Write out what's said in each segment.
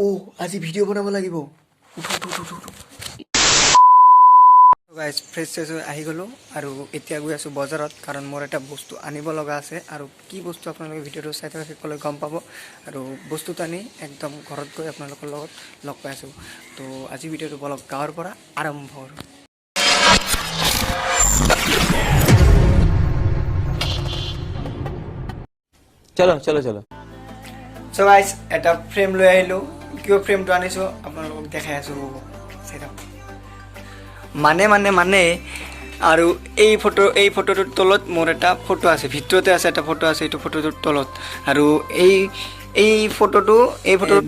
ও আজি ভিডিঅ' বনাব লাগিব গাইজ ফ্ৰেছ আহি গ'লোঁ আৰু এতিয়া গৈ আছোঁ বজাৰত কাৰণ মোৰ এটা বস্তু আনিব লগা আছে আৰু কি বস্তু আপোনালোকে ভিডিঅ'টো চাই থকা শেষলৈ গম পাব আৰু বস্তুটো আনি একদম ঘৰত গৈ আপোনালোকৰ লগত লগ পাই আছোঁ তো আজি ভিডিঅ'টো বলক গাঁৱৰ পৰা আৰম্ভ কৰোঁ চলো চলো চলো সো গাইজ এটা ফ্ৰেম লৈ আহিলোঁ কিয় ফ্ৰেমটো আনিছোঁ আপোনালোকক দেখাই আছোঁ চাই থাকক মানে আৰু এই ফটোটোৰ তলত মোৰ এটা ফটো আছে ভিতৰতে আছে এটা ফটো আছে এইটো ফটোটোৰ তলত আৰু এই ফটোটো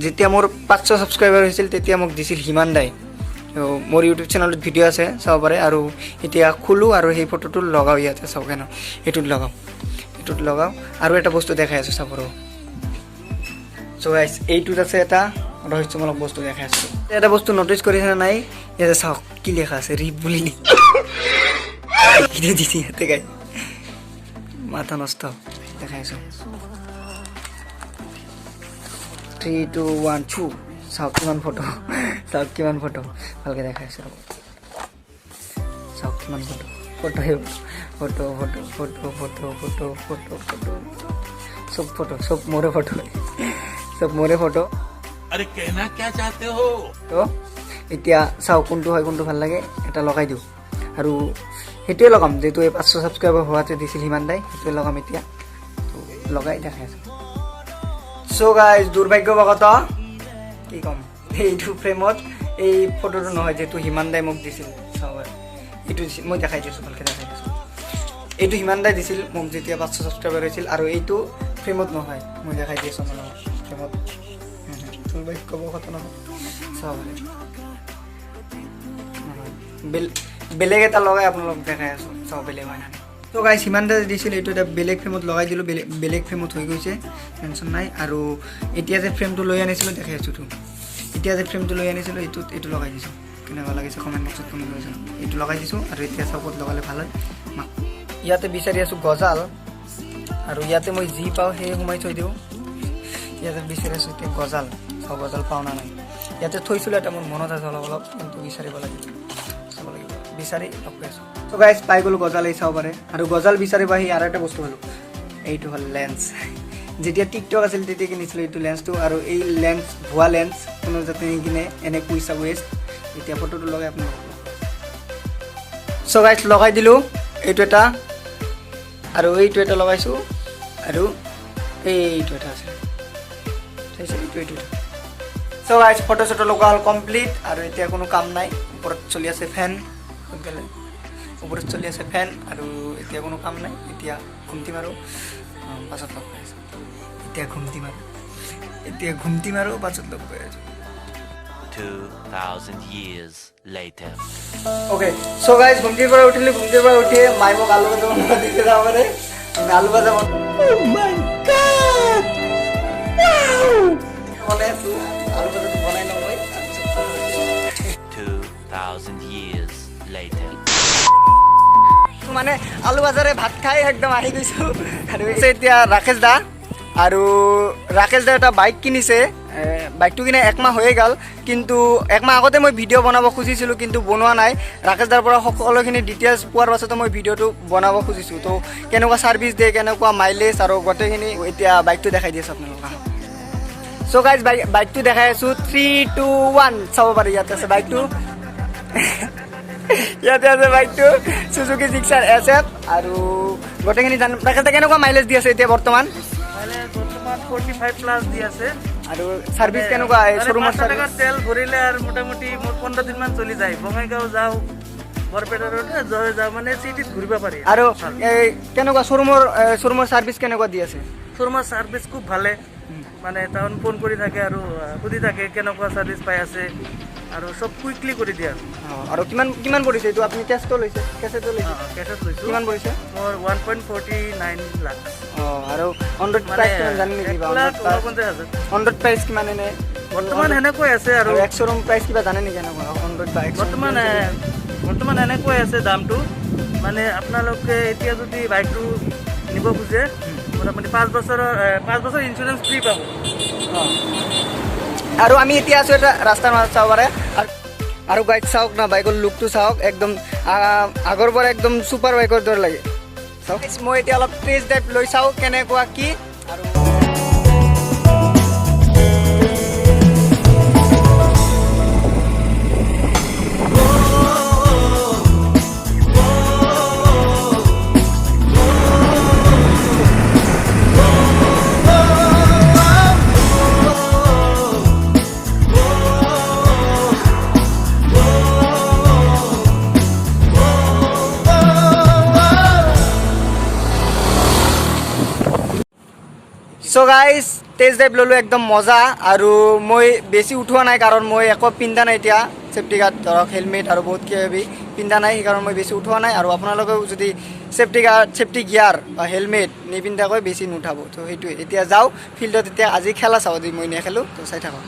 যেতিয়া মোৰ 500 ছাবস্ক্ৰাইবাৰ হৈছিল তেতিয়া মোক দিছিল হিমান দাই মোৰ ইউটিউব চেনেলত ভিডিঅ' আছে চাব পাৰে আৰু এতিয়া খুলোঁ আৰু সেই ফটোটো লগাওঁ ইয়াতে চাওক কেনে এইটোত লগাওঁ আৰু এটা বস্তু দেখাই আছোঁ চাব ৰ'ব সো গাইজ এইটোত আছে এটা ৰহস্যমূলক বস্তু দেখাই আছোঁ এটা বস্তু নটিচ কৰিছে নাই ইয়াতে চাওক কি লেখা আছে ৰিপ বুলি দিছি ইয়াতে গাই মাথা নষ্ট দেখাই আছোঁ 3 2 1 2 চাওক কিমান ফটো ভালকৈ দেখাই আছোঁ চাওক কিমান ফটো সব মোৰে ফটো अरे कहना क्या चाहते हो তো এতিয়া চাওক কোনটো হয় কোনটো ভাল লাগে এটা লগাই দিওঁ আৰু সেইটোৱে লগাম যেহেতু এই 500 ছাবস্ক্ৰাইবাৰ হোৱাতে দিছিল সিমান দাই সেইটোৱে লগাম এতিয়া তো লগাই দেখাই আছোঁ সো গাইজ দুৰ্ভাগ্যবশত কি ক'ম এইটো ফ্ৰেমত এই ফটোটো নহয় যেহেতু হিমান দাই মোক দিছিল চাওক এইটো মই দেখাই দিছোঁ ভালকৈ দেখাই দিছোঁ এইটো হিমান দাই দিছিল মোক যেতিয়া 500 ছাবস্ক্ৰাইবাৰ হৈছিল আৰু এইটো ফ্ৰেমত নহয় মই দেখাই দি আছোঁ মানে ফ্ৰেমত দুৰ্ভাগ্যবশত নহয় চাব বেলেগ এটা লগাই আপোনালোক দেখাই আছোঁ চাব বেলেগ হয় নাই তো গাইজ সিমান দাই দিছিল এইটো এটা বেলেগ ফ্ৰেমত লগাই দিলোঁ বেলেগ ফ্ৰেমত হৈ গৈছে টেনশ্যন নাই আৰু এতিয়া যে ফ্ৰেমটো লৈ আনিছিলোঁ দেখাই আছোঁ তো এতিয়া যে ফ্ৰেমটো লৈ আনিছিলোঁ এইটো লগাই দিছোঁ কেনেকুৱা লাগিছে কমেণ্ট বক্সত কমেণ্ট কৰিছোঁ এইটো লগাই দিছোঁ আৰু এতিয়া চাপত লগালে ভাল হয় ইয়াতে বিচাৰি আছোঁ গজাল আৰু ইয়াতে মই যি পাওঁ সেয়ে সোমাই থৈ দিওঁ ইয়াতে বিচাৰি আছোঁ এতিয়া গজাল চাওঁ গজাল পাওঁ না নাই ইয়াতে থৈছিলোঁ এটা মোৰ মনত আছে অলপ কিন্তু বিচাৰিব লাগিব চাব লাগিব বিচাৰি লগ পাই আছোঁ ত' গাইজ পাই গ'লোঁ গজাল এই চাব পাৰে আৰু গজাল বিচাৰিব আহি আৰু এটা বস্তু পালোঁ এইটো হ'ল লেন্স যেতিয়া টিকটক আছিল তেতিয়া কিনিছিলোঁ এইটো লেন্সটো আৰু এই লেন্স ভুৱা লেন্স কোনো যাতে নিকিনে এনে পইচা ৱেষ্ট এতিয়া ফটোটো লগাই আপোনালোকক চ' গাইজ লগাই দিলোঁ এইটো এটা আৰু এইটো এটা লগাইছোঁ আৰু এইটো এটা আছে এইটো চ' গাইজ ফটো চটো লগোৱা হ'ল কমপ্লিট আৰু এতিয়া কোনো কাম নাই ওপৰত চলি আছে ফেন আৰু এতিয়া কোনো কাম নাই এতিয়া ঘুমটি মাৰোঁ পাছত লগ পাই আছোঁ এতিয়া ঘুমটি মাৰোঁ পাছত লগ পাই আছোঁ 2000 years later ওকে চ' গাইজ ঘুমটিৰ পৰা উঠিয়ে মায়ে মোক আলু ভাজা বনাব দিছে যাব পাৰে আলু ভাজা বনাই আছোঁ আলু ভাজাটো বনাই লওঁ মই 2000 years later মানে আলু ভাজাৰে ভাত খাই একদম আহি গৈছোঁ আৰু এতিয়া ৰাকেশ দা এটা বাইক কিনিছে বাইকটো কিনে একমাহ হৈয়ে গ'ল কিন্তু একমাহ আগতে মই ভিডিঅ' বনাব খুজিছিলোঁ কিন্তু বনোৱা নাই ৰাকেশ দাৰ পৰা সকলোখিনি ডিটেইলছ পোৱাৰ পাছতে মই ভিডিঅ'টো বনাব খুজিছোঁ তো কেনেকুৱা ছাৰ্ভিচ দিয়ে কেনেকুৱা মাইলেজ আৰু গোটেইখিনি এতিয়া বাইকটো দেখাই দি আছোঁ আপোনালোকক চ' গাইজ বাইকটো দেখাই আছোঁ 3 2 1 চাব পাৰে ইয়াতে আছে বাইকটো সুজুকি জিক্সাৰ SF আৰু গোটেইখিনি ৰাকেশ দা কেনেকুৱা মাইলেজ দি আছে এতিয়া বৰ্তমান 45 প্লাস দি আছে আৰু সাৰ্ভিস কেনেকুৱা শোৰুমৰ টাকা তেল ভৰিলে আৰ মোটামুটি 15 দিন মান চলি যায় বঙাইগাঁও যাও বৰপেটা ৰোডে যাও মানে সিটিত ঘুৰিবা পাৰি আৰু কেনেকুৱা শোৰুমৰ সাৰ্ভিস কেনেকুৱা দি আছে শোৰুমৰ সাৰ্ভিস খুব ভালে মানে টাউন ফোন কৰি থাকে আৰু সুধি থাকে কেনেকুৱা সাৰ্ভিস পাই আছে আৰু সব কুইকলি কৰি দিয়া আৰু কিমান পৰিছে এইটো আপুনি কেছটো লৈছে কেছত লৈছে কিমান পৰিছে মোৰ 1.49 লাখ আৰু 100 প্ৰাইচ কিমান জানি নেকি 100 প্ৰাইচ কিমান এনে বৰ্তমান এনেকৈ আছে আৰু এক শোৰুম প্ৰাইচ কিবা জানে নেকি এনেকুৱা 100 বাইক বৰ্তমান এনেকৈ আছে দামটো মানে আপোনালোকে এতিয়া যদি বাইকটো নিব খুজে মোটামুটি 5 বছৰ ইঞ্চুৰেঞ্চ ফ্ৰী পাব আৰু আমি এতিয়া আছোঁ এটা ৰাস্তাৰ মাজত চাব পাৰে আৰু গাইড চাওক না বাইকৰ লুকটো চাওক একদম আগৰ পৰা একদম ছুপাৰ বাইকৰ দৰে লাগে চাওক মই এতিয়া অলপ টেষ্ট ড্ৰাইভ লৈ চাওঁ কেনেকুৱা কি আৰু সো গাইজ টেষ্ট ড্ৰাইভ ল'লোঁ একদম মজা আৰু মই বেছি উঠোৱা নাই কাৰণ মই একো পিন্ধা নাই এতিয়া চেফটি গাৰ্ড ধৰক হেলমেট আৰু বহুত কিবা পিন্ধা নাই সেইকাৰণে মই বেছি উঠোৱা নাই আৰু আপোনালোকেও যদি চেফটি গাৰ্ড চেফটি গিয়াৰ বা হেলমেট নিপিন্ধাকৈ বেছি নুঠাব তো সেইটোৱে এতিয়া যাওঁ ফিল্ডত এতিয়া আজি খেলা চাওঁ যদি মই নেখেলোঁ তো চাই থাকক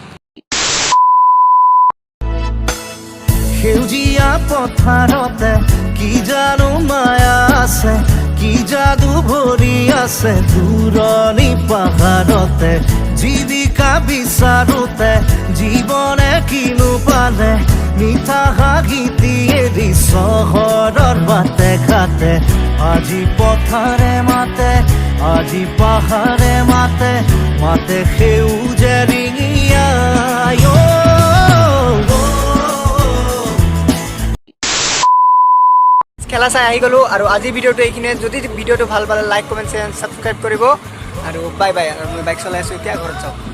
সেউজীয়া পথাৰতে কি জানো মায়া আছে কি যাদু ভৰি আছে দূৰণি পাহাৰতে জীৱিকা বিচাৰোতে জীৱনে কিনো পালে মিঠা হাঁহি এৰি চহৰৰ বাটে ঘাটে আজি পথাৰে মাতে আজি পাহাৰে মাতে মাতে সেউজে ৰিঙিয়া খেলা চাই আহি গ'লোঁ আৰু আজি ভিডিঅ'টো এইখিনিয়ে যদি ভিডিঅ'টো ভাল পালে লাইক কমেণ্ট শ্বেয়াৰ ছাবস্ক্ৰাইব কৰিব আৰু বাই বাই আৰু মই বাইক চলাই আছোঁ এতিয়া ঘৰত যাওঁ